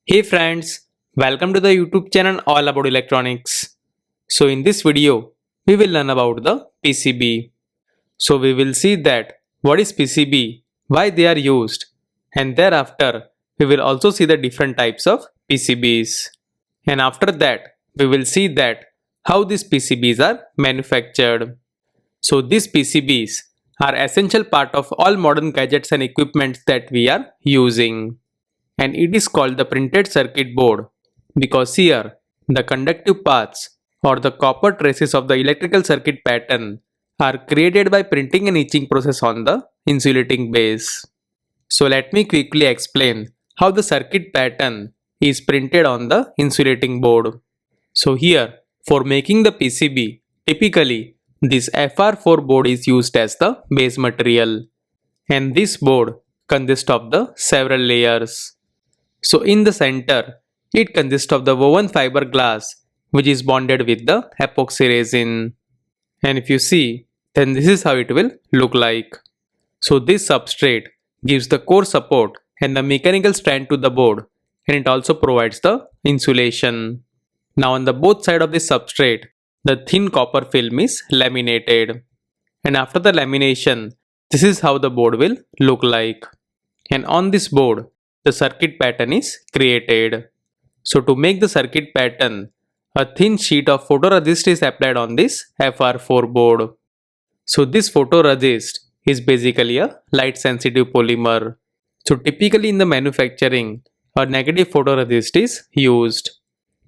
Hey friends, welcome to the YouTube channel all about electronics. So in this video, we will learn about the PCB. So we will see that what is PCB, why they are used, and thereafter we will also see the different types of PCBs. And after that, we will see that how these PCBs are manufactured. So these PCBs are essential part of all modern gadgets and equipments that we are using, and it is called the printed circuit board because here the conductive paths or the copper traces of the electrical circuit pattern are created by printing and etching process on the insulating base. So let me quickly explain how the circuit pattern is printed on the insulating board. So here for making the PCB, typically this FR4 board is used as the base material, and this board consists of the several layers. So in the center, it consists of the woven fiberglass which is bonded with the epoxy resin. And if you see, then this is how it will look like. So this substrate gives the core support and the mechanical strength to the board, and it also provides the insulation. Now on the both side of this substrate, the thin copper film is laminated. And after the lamination, this is how the board will look like. And on this board, the circuit pattern is created. So to make the circuit pattern, a thin sheet of photoresist is applied on this FR4 board. So this photoresist is basically a light sensitive polymer. So typically in the manufacturing, a negative photoresist is used.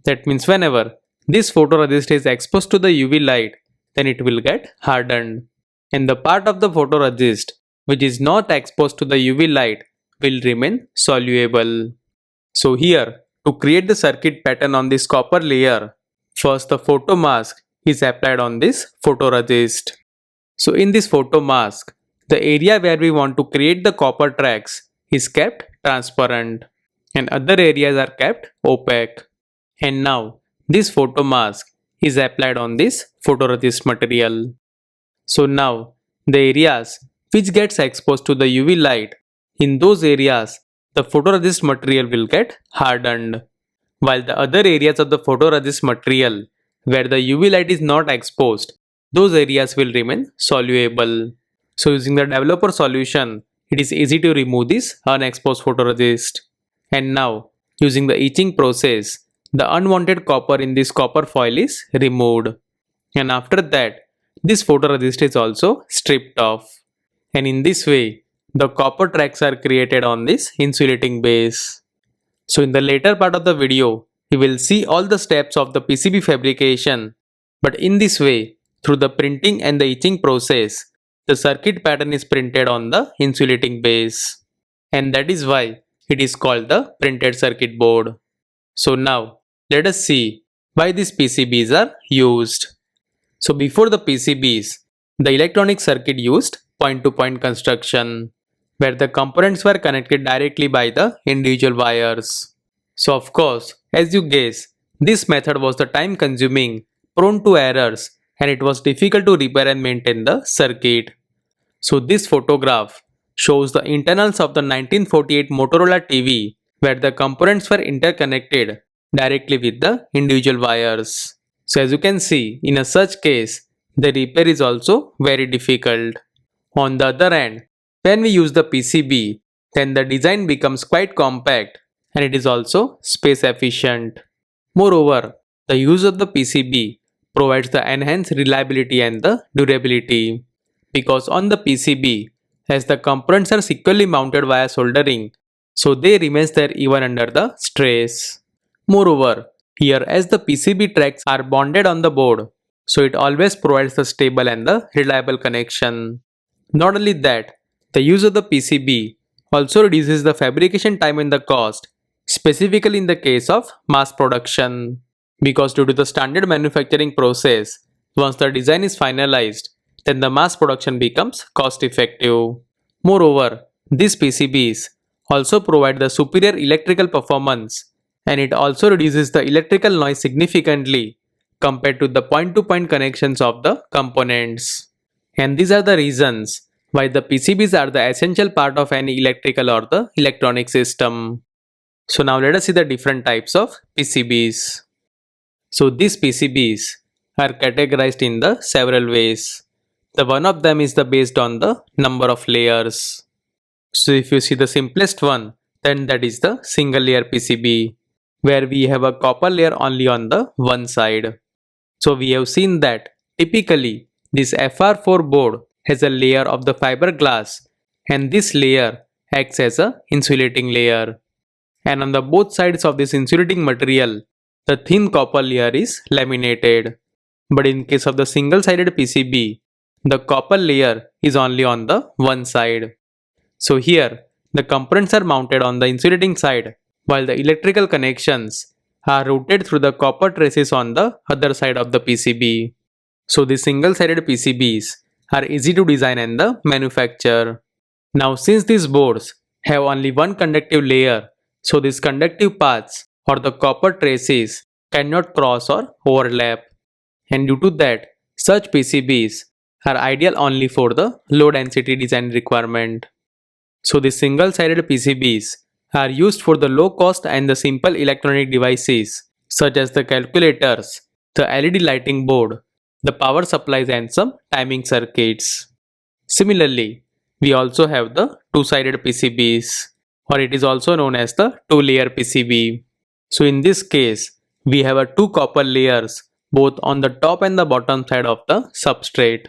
That means whenever this photoresist is exposed to the UV light, then it will get hardened. And the part of the photoresist which is not exposed to the UV light will remain soluble. So here, to create the circuit pattern on this copper layer, first the photo mask is applied on this photoresist. So in this photo mask, the area where we want to create the copper tracks is kept transparent and other areas are kept opaque. And now this photo mask is applied on this photoresist material. So now the areas which gets exposed to the UV light, in those areas, the photoresist material will get hardened, while the other areas of the photoresist material where the UV light is not exposed, those areas will remain soluble. So using the developer solution, it is easy to remove this unexposed photoresist. And now, using the etching process, the unwanted copper in this copper foil is removed. And after that, this photoresist is also stripped off. And in this way, the copper tracks are created on this insulating base. So in the later part of the video, we will see all the steps of the PCB fabrication. But in this way, through the printing and the etching process, the circuit pattern is printed on the insulating base. And that is why it is called the printed circuit board. So now, let us see why these PCBs are used. So before the PCBs, the electronic circuit used point-to-point construction, where the components were connected directly by the individual wires. So of course, as you guess, this method was the time consuming, prone to errors, and it was difficult to repair and maintain the circuit. So this photograph shows the internals of the 1948 Motorola TV, where the components were interconnected directly with the individual wires. So as you can see, in a such case, the repair is also very difficult. On the other hand, when we use the PCB, then the design becomes quite compact and it is also space efficient. Moreover, the use of the PCB provides the enhanced reliability and the durability, because on the PCB, as the components are securely mounted via soldering, so they remain there even under the stress. Moreover, here as the PCB tracks are bonded on the board, so it always provides the stable and the reliable connection. Not only that, the use of the PCB also reduces the fabrication time and the cost, specifically in the case of mass production, because due to the standard manufacturing process, once the design is finalized, then the mass production becomes cost effective. Moreover, these PCBs also provide the superior electrical performance, and it also reduces the electrical noise significantly compared to the point-to-point connections of the components. And these are the reasons why the PCBs are the essential part of any electrical or the electronic system. So now let us see the different types of PCBs. So these PCBs are categorized in the several ways. The one of them is the based on the number of layers. So if you see the simplest one, then that is the single layer PCB, where we have a copper layer only on the one side. So we have seen that typically this FR4 board has a layer of the fiberglass, and this layer acts as a insulating layer. And on the both sides of this insulating material, the thin copper layer is laminated. But in case of the single sided PCB, the copper layer is only on the one side. So here, the components are mounted on the insulating side, while the electrical connections are routed through the copper traces on the other side of the PCB. So the single-sided PCBs are easy to design and the manufacture. Now since these boards have only one conductive layer, so these conductive paths or the copper traces cannot cross or overlap. And due to that, such PCBs are ideal only for the low density design requirement. So the single-sided PCBs are used for the low cost and the simple electronic devices such as the calculators, the LED lighting board, the power supplies and some timing circuits. Similarly, we also have the two-sided PCBs, or it is also known as the two-layer PCB. So in this case, we have a two copper layers both on the top and the bottom side of the substrate.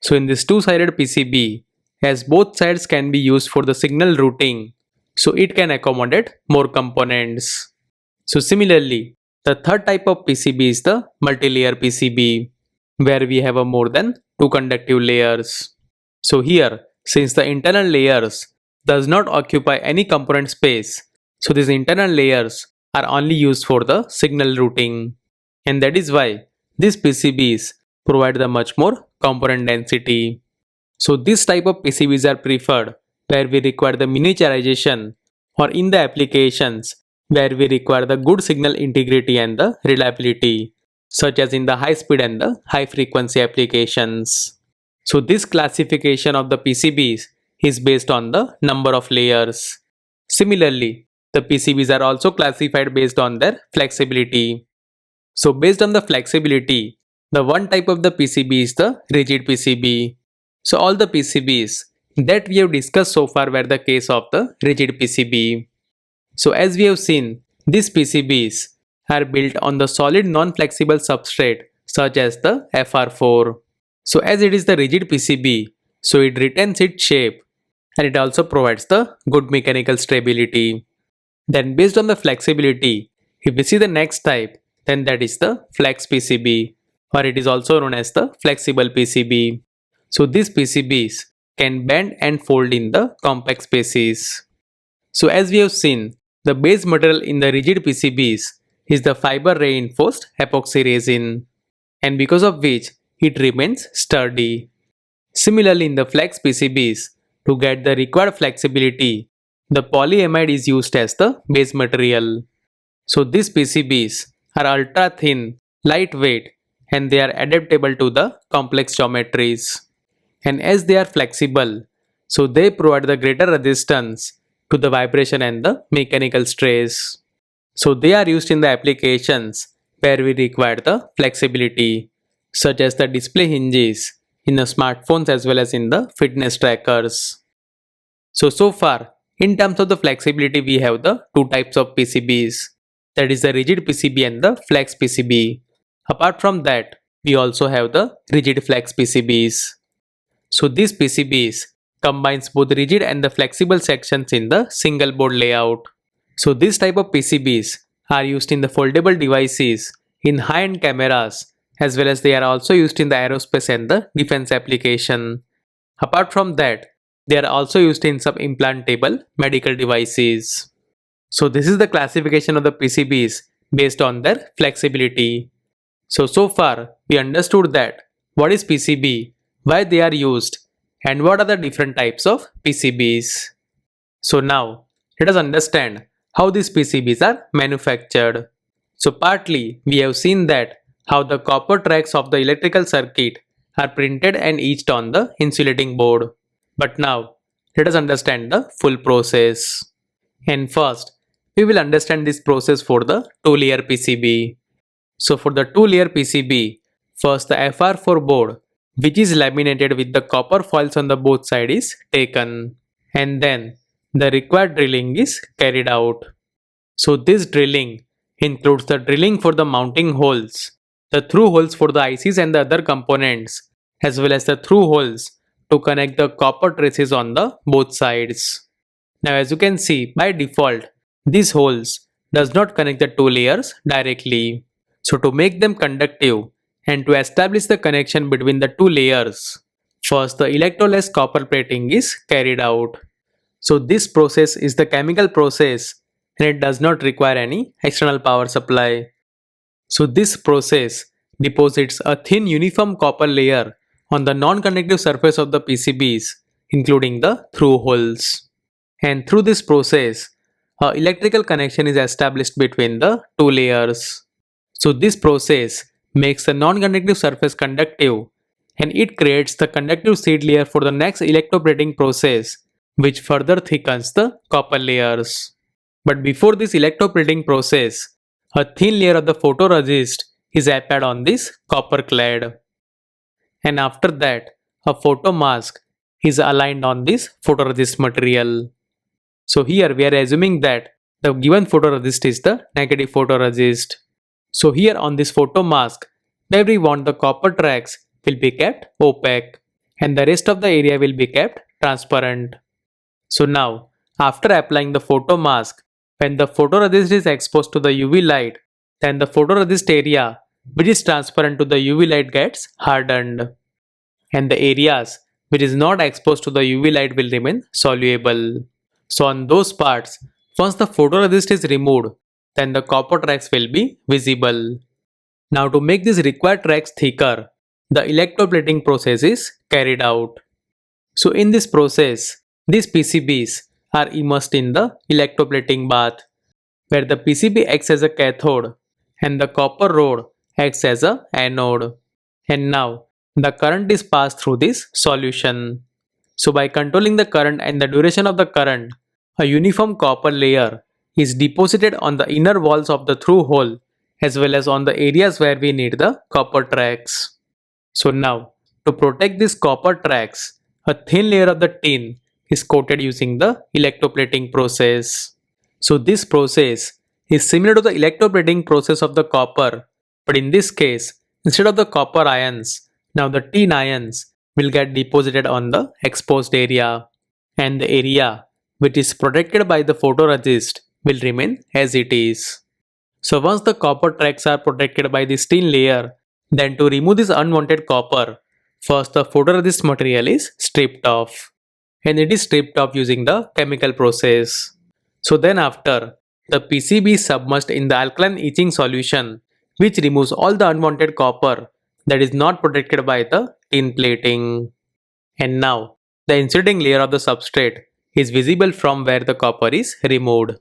So in this two-sided PCB, as both sides can be used for the signal routing, so it can accommodate more components. So similarly, the third type of PCB is the multi-layer PCB, where we have a more than two conductive layers. So here, since the internal layers does not occupy any component space, so these internal layers are only used for the signal routing. And that is why these PCBs provide the much more component density. So this type of PCBs are preferred where we require the miniaturization, or in the applications where we require the good signal integrity and the reliability, such as in the high speed and the high frequency applications. So this classification of the PCBs is based on the number of layers. Similarly, the PCBs are also classified based on their flexibility. So based on the flexibility, the one type of the PCB is the rigid PCB. So all the PCBs that we have discussed so far were the case of the rigid PCB. So as we have seen, these PCBs are built on the solid non-flexible substrate such as the FR4. So as it is the rigid PCB, so it retains its shape and it also provides the good mechanical stability. Then based on the flexibility, if we see the next type, then that is the flex PCB, or it is also known as the flexible PCB. So these PCBs can bend and fold in the compact spaces. So as we have seen, the base material in the rigid PCBs is the fiber reinforced epoxy resin, and because of which it remains sturdy. Similarly, in the flex PCBs, to get the required flexibility, the polyamide is used as the base material. So these PCBs are ultra thin, lightweight, and they are adaptable to the complex geometries. And as they are flexible, so they provide the greater resistance to the vibration and the mechanical stress. So they are used in the applications where we require the flexibility, such as the display hinges in the smartphones as well as in the fitness trackers. So far, in terms of the flexibility, we have the two types of PCBs, that is the rigid PCB and the flex PCB. Apart from that, we also have the rigid flex PCBs. So these PCBs combines both rigid and the flexible sections in the single board layout. So this type of PCBs are used in the foldable devices, in high-end cameras, as well as they are also used in the aerospace and the defense application. Apart from that, they are also used in some implantable medical devices. So this is the classification of the PCBs based on their flexibility. So far we understood that what is PCB, why they are used, and what are the different types of PCBs. So now let us understand how these PCBs are manufactured. So partly we have seen that how the copper tracks of the electrical circuit are printed and etched on the insulating board. But now let us understand the full process. And first, we will understand this process for the two-layer PCB. So for the two-layer PCB, first the FR4 board, which is laminated with the copper foils on the both sides, is taken, and then the required drilling is carried out. So this drilling includes the drilling for the mounting holes, the through holes for the ICs and the other components, as well as the through holes to connect the copper traces on the both sides. Now as you can see, by default, these holes does not connect the two layers directly. So to make them conductive and to establish the connection between the two layers, first the electroless copper plating is carried out. So this process is the chemical process and it does not require any external power supply. So this process deposits a thin uniform copper layer on the non-conductive surface of the PCBs, including the through holes. And through this process, a electrical connection is established between the two layers. So this process makes the non-conductive surface conductive and it creates the conductive seed layer for the next electroplating process, which further thickens the copper layers. But before this electroplating process, a thin layer of the photoresist is applied on this copper clad. And after that, a photomask is aligned on this photoresist material. So here we are assuming that the given photoresist is the negative photoresist. So here on this photomask, where we want the copper tracks will be kept opaque and the rest of the area will be kept transparent. So now, after applying the photomask, when the photoresist is exposed to the UV light, then the photoresist area which is transparent to the UV light gets hardened. And the areas which is not exposed to the UV light will remain soluble. So on those parts, once the photoresist is removed, then the copper tracks will be visible. Now to make these required tracks thicker, the electroplating process is carried out. So in this process, these PCBs are immersed in the electroplating bath, where the PCB acts as a cathode and the copper rod acts as a anode. And now the current is passed through this solution. So by controlling the current and the duration of the current, a uniform copper layer is deposited on the inner walls of the through hole as well as on the areas where we need the copper tracks. So now, to protect these copper tracks, a thin layer of the tin is coated using the electroplating process. So this process is similar to the electroplating process of the copper, but in this case, instead of the copper ions, now the tin ions will get deposited on the exposed area, and the area which is protected by the photoresist will remain as it is. So once the copper tracks are protected by this tin layer, then to remove this unwanted copper, first the photoresist material is stripped off, and it is stripped off using the chemical process. So then after, the PCB is submerged in the alkaline etching solution, which removes all the unwanted copper that is not protected by the tin plating. And now, the insulating layer of the substrate is visible from where the copper is removed.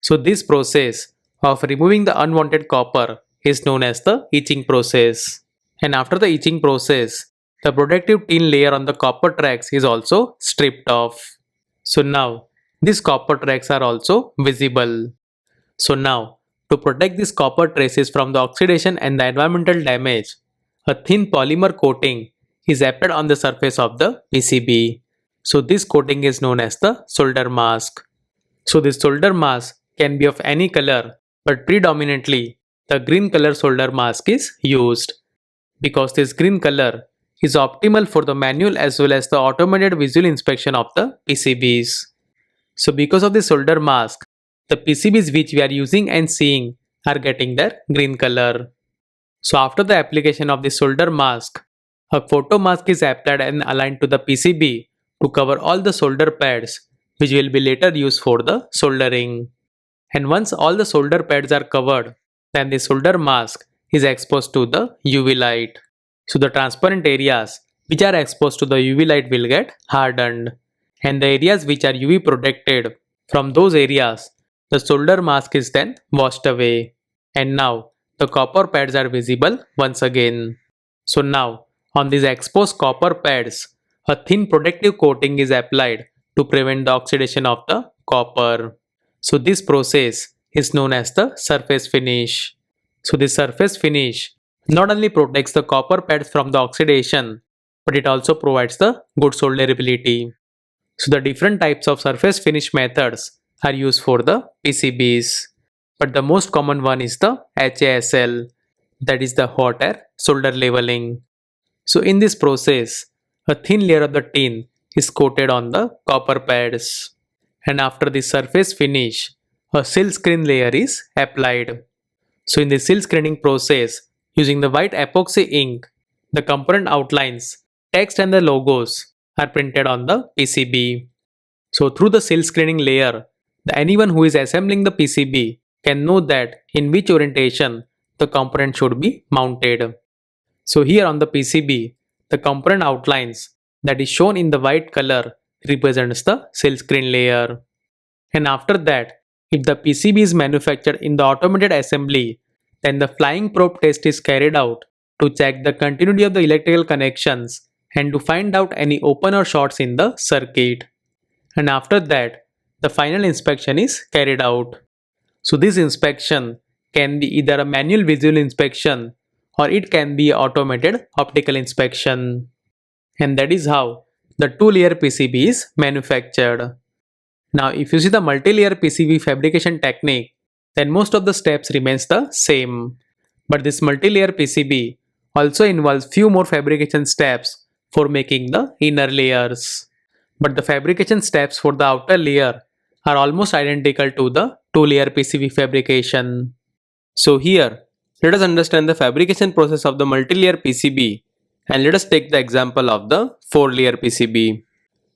So this process of removing the unwanted copper is known as the etching process. And after the etching process, the protective tin layer on the copper tracks is also stripped off. So now, these copper tracks are also visible. So now, to protect these copper traces from the oxidation and the environmental damage, a thin polymer coating is applied on the surface of the PCB. So this coating is known as the solder mask. So this solder mask can be of any color, but predominantly the green color solder mask is used because this green color is optimal for the manual as well as the automated visual inspection of the PCBs. So because of the solder mask, the PCBs which we are using and seeing are getting their green color. So after the application of the solder mask, a photo mask is applied and aligned to the PCB to cover all the solder pads which will be later used for the soldering. And once all the solder pads are covered, then the solder mask is exposed to the UV light. So the transparent areas which are exposed to the UV light will get hardened, and the areas which are UV protected, from those areas the solder mask is then washed away. And now the copper pads are visible once again. So now on these exposed copper pads, a thin protective coating is applied to prevent the oxidation of the copper. So this process is known as the surface finish. So this surface finish not only protects the copper pads from the oxidation, but it also provides the good solderability. So the different types of surface finish methods are used for the PCBs. But the most common one is the HASL, that is the hot air solder leveling. So in this process, a thin layer of the tin is coated on the copper pads. And after the surface finish, a silk screen layer is applied. So in the silk screening process, using the white epoxy ink, the component outlines, text and the logos are printed on the PCB. So through the silk screening layer, anyone who is assembling the PCB can know that in which orientation the component should be mounted. So here on the PCB, the component outlines that is shown in the white color represents the silk screen layer. And after that, if the PCB is manufactured in the automated assembly, then the flying probe test is carried out to check the continuity of the electrical connections and to find out any open or shorts in the circuit. And after that, the final inspection is carried out. So this inspection can be either a manual visual inspection or it can be automated optical inspection. And that is how the two-layer PCB is manufactured. Now if you see the multi-layer PCB fabrication technique, then most of the steps remains the same. But this multi-layer PCB also involves few more fabrication steps for making the inner layers. But the fabrication steps for the outer layer are almost identical to the two-layer PCB fabrication. So here, let us understand the fabrication process of the multi-layer PCB and let us take the example of the four-layer PCB.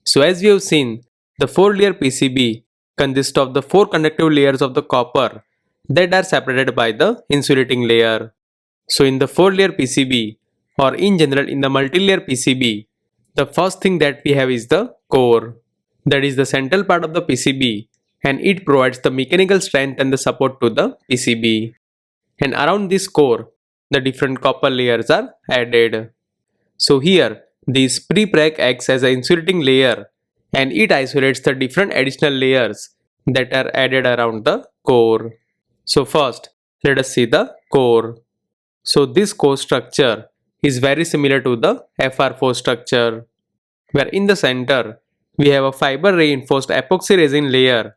So as we have seen, the four-layer PCB consists of the four conductive layers of the copper that are separated by the insulating layer. So in the four-layer PCB or in general in the multi-layer PCB, the first thing that we have is the core. That is the central part of the PCB and it provides the mechanical strength and the support to the PCB. And around this core, the different copper layers are added. So here, this pre-preg acts as an insulating layer and it isolates the different additional layers that are added around the core. So first, let us see the core. So this core structure is very similar to the FR4 structure, where in the center, we have a fiber reinforced epoxy resin layer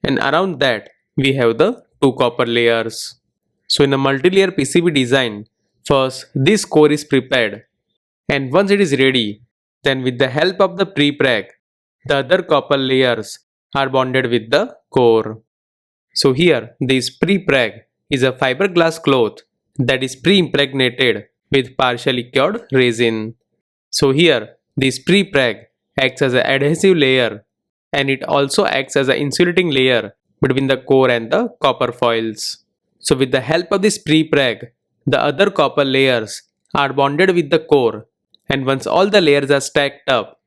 and around that, we have the two copper layers. So in a multi-layer PCB design, first this core is prepared and once it is ready, then with the help of the pre-preg, the other copper layers are bonded with the core. So here this pre-preg is a fiberglass cloth that is pre-impregnated with partially cured resin. So here this pre-preg acts as an adhesive layer and it also acts as an insulating layer between the core and the copper foils. So with the help of this pre-preg, the other copper layers are bonded with the core and once all the layers are stacked up,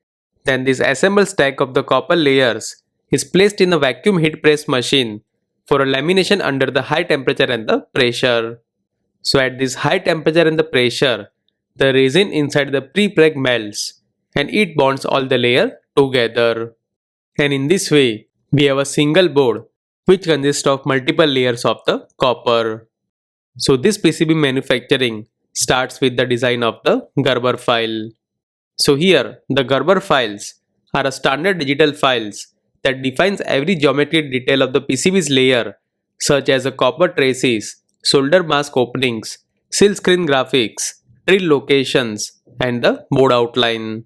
then this assembled stack of the copper layers is placed in a vacuum heat press machine for a lamination under the high temperature and the pressure. So at this high temperature and the pressure, the resin inside the pre-preg melts and it bonds all the layer together. And in this way, we have a single board which consists of multiple layers of the copper. So this PCB manufacturing starts with the design of the Gerber file. So here the Gerber files are a standard digital files that defines every geometric detail of the PCB's layer such as the copper traces, solder mask openings, silk screen graphics, drill locations and the board outline.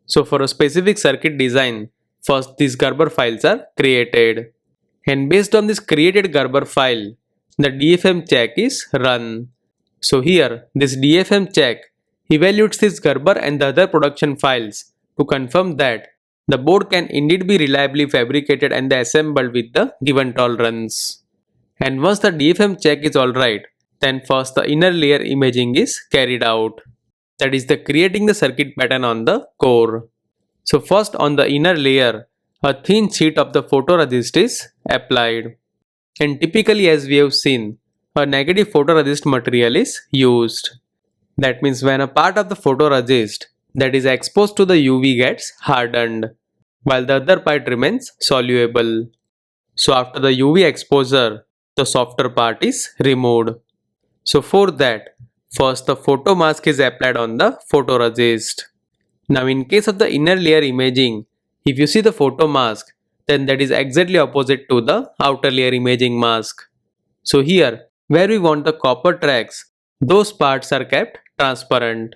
So for a specific circuit design, first these Gerber files are created. And based on this created Gerber file, the DFM check is run. So here, this DFM check evaluates this Gerber and the other production files to confirm that the board can indeed be reliably fabricated and assembled with the given tolerance. And once the DFM check is alright, then first the inner layer imaging is carried out. That is the creating the circuit pattern on the core. So first on the inner layer, a thin sheet of the photoresist is applied. And typically as we have seen, a negative photoresist material is used. That means when a part of the photoresist that is exposed to the UV gets hardened, while the other part remains soluble. So after the UV exposure, the softer part is removed. So for that, first the photo mask is applied on the photoresist. Now in case of the inner layer imaging, if you see the photo mask, then that is exactly opposite to the outer layer imaging mask. So here, where we want the copper tracks, those parts are kept transparent.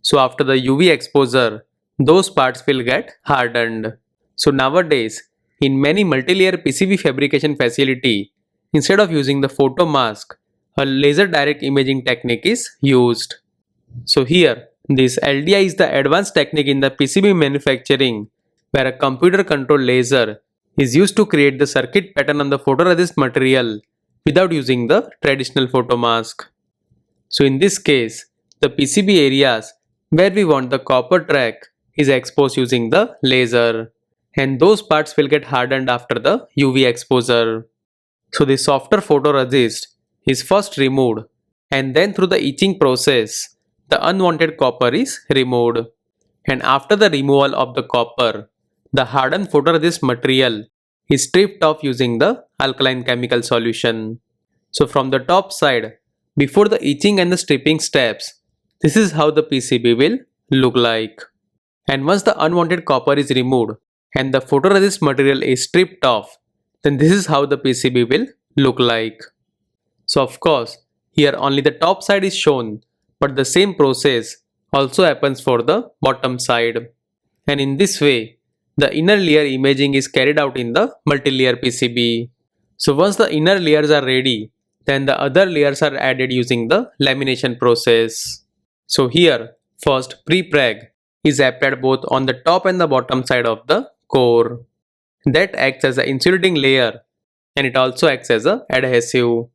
So after the UV exposure, those parts will get hardened. So nowadays, in many multi-layer PCB fabrication facility, instead of using the photo mask, a laser direct imaging technique is used. So here, this LDI is the advanced technique in the PCB manufacturing, where a computer controlled laser is used to create the circuit pattern on the photoresist material without using the traditional photo mask. So in this case, the PCB areas where we want the copper track is exposed using the laser, and those parts will get hardened after the UV exposure. So the softer photoresist is first removed, and then through the etching process, the unwanted copper is removed. And after the removal of the copper, the hardened photoresist material is stripped off using the alkaline chemical solution. So from the top side, before the etching and the stripping steps, this is how the PCB will look like. And once the unwanted copper is removed and the photoresist material is stripped off, then this is how the PCB will look like. So of course, here only the top side is shown, but the same process also happens for the bottom side. And in this way, the inner layer imaging is carried out in the multi-layer PCB. So once the inner layers are ready, then the other layers are added using the lamination process. So here, first pre-preg is applied both on the top and the bottom side of the core. That acts as an insulating layer, and it also acts as an adhesive.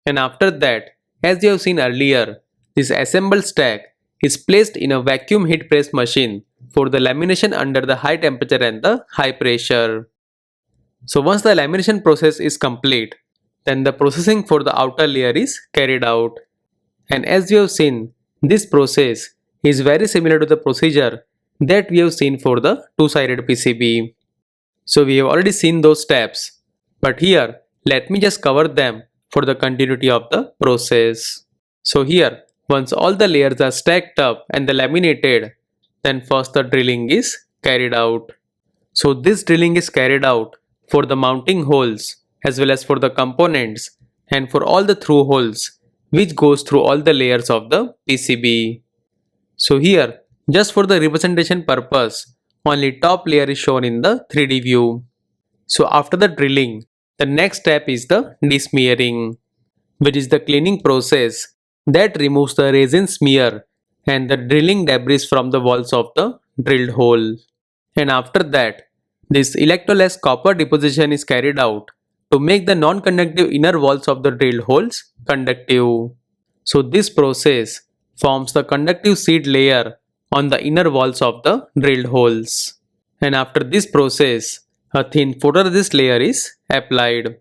And after that, as you have seen earlier, this assembled stack is placed in a vacuum heat press machine for the lamination under the high temperature and the high pressure. So once the lamination process is complete, then the processing for the outer layer is carried out. And as we have seen, this process is very similar to the procedure that we have seen for the two-sided PCB. So we have already seen those steps, but here let me just cover them for the continuity of the process. So here, once all the layers are stacked up and laminated, then first the drilling is carried out. So this drilling is carried out for the mounting holes as well as for the components and for all the through holes which goes through all the layers of the PCB. So here, just for the representation purpose, only top layer is shown in the 3D view. So after the drilling, the next step is the desmearing, which is the cleaning process that removes the resin smear and the drilling debris from the walls of the drilled hole. And after that, this electroless copper deposition is carried out to make the non-conductive inner walls of the drilled holes conductive. So this process forms the conductive seed layer on the inner walls of the drilled holes. And after this process, a thin photoresist layer is applied.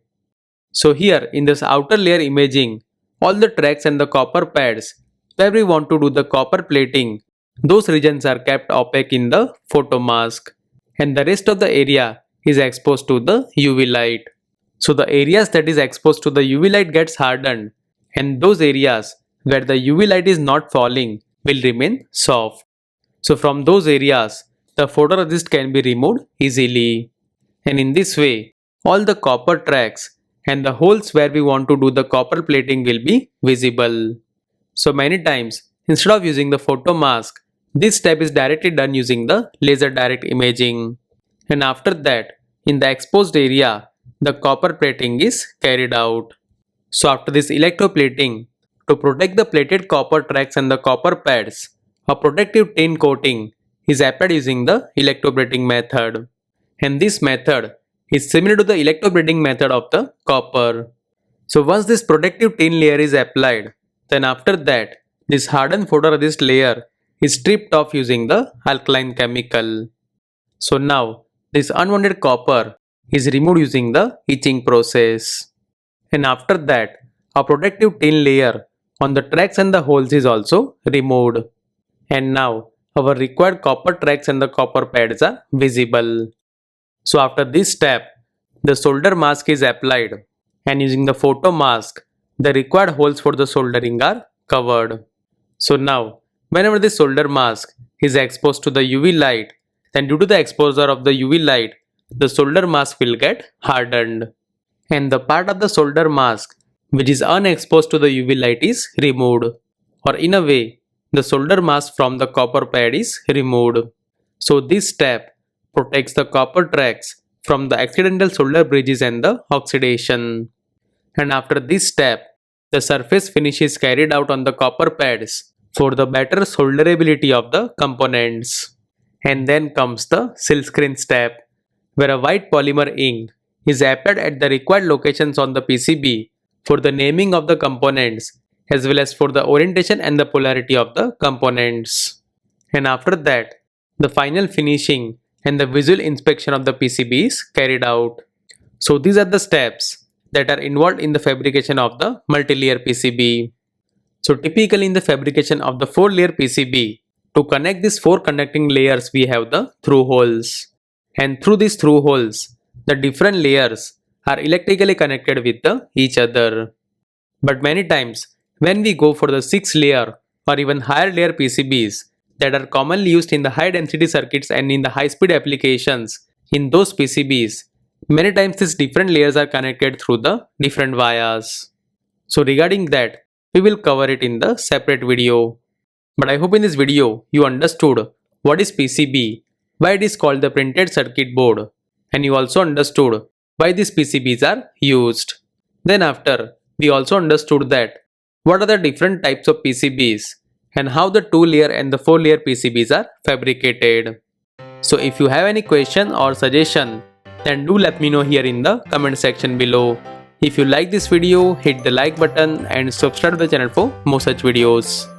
So here in this outer layer imaging, all the tracks and the copper pads where we want to do the copper plating, those regions are kept opaque in the photo mask, and the rest of the area is exposed to the UV light. So the areas that is exposed to the UV light gets hardened, and those areas where the UV light is not falling will remain soft. So from those areas, the photoresist can be removed easily. And in this way, all the copper tracks and the holes where we want to do the copper plating will be visible. So many times, instead of using the photo mask, this step is directly done using the laser direct imaging. And after that, in the exposed area, the copper plating is carried out. So after this electroplating, to protect the plated copper tracks and the copper pads, a protective tin coating is applied using the electroplating method. And this method is similar to the electroplating method of the copper. So once this protective tin layer is applied, then after that, this hardened photoresist layer is stripped off using the alkaline chemical. So now, this unwanted copper is removed using the etching process. And after that, a protective tin layer on the tracks and the holes is also removed. And now, our required copper tracks and the copper pads are visible. So after this step, the solder mask is applied, and using the photo mask, the required holes for the soldering are covered. So now, whenever the solder mask is exposed to the UV light, then due to the exposure of the UV light, the solder mask will get hardened. And the part of the solder mask which is unexposed to the UV light is removed. Or in a way, the solder mask from the copper pad is removed. So this step protects the copper tracks from the accidental solder bridges and the oxidation. And after this step, the surface finish is carried out on the copper pads for the better solderability of the components. And then comes the silkscreen step, where a white polymer ink is applied at the required locations on the PCB for the naming of the components as well as for the orientation and the polarity of the components. And after that, the final finishing and the visual inspection of the PCB is carried out. So these are the steps that are involved in the fabrication of the multi-layer PCB. So typically in the fabrication of the 4-layer PCB, to connect these 4 conducting layers we have the through holes. And through these through holes, the different layers are electrically connected with each other. But many times, when we go for the 6-layer or even higher layer PCBs that are commonly used in the high density circuits and in the high speed applications, in those PCBs, many times these different layers are connected through the different vias. So regarding that, we will cover it in the separate video. But I hope in this video you understood what is PCB, why it is called the printed circuit board, and you also understood why these PCBs are used. Then after, we also understood that what are the different types of PCBs and how the 2-layer and the 4-layer PCBs are fabricated. So if you have any question or suggestion, then do let me know here in the comment section below. If you like this video, hit the like button and subscribe to the channel for more such videos.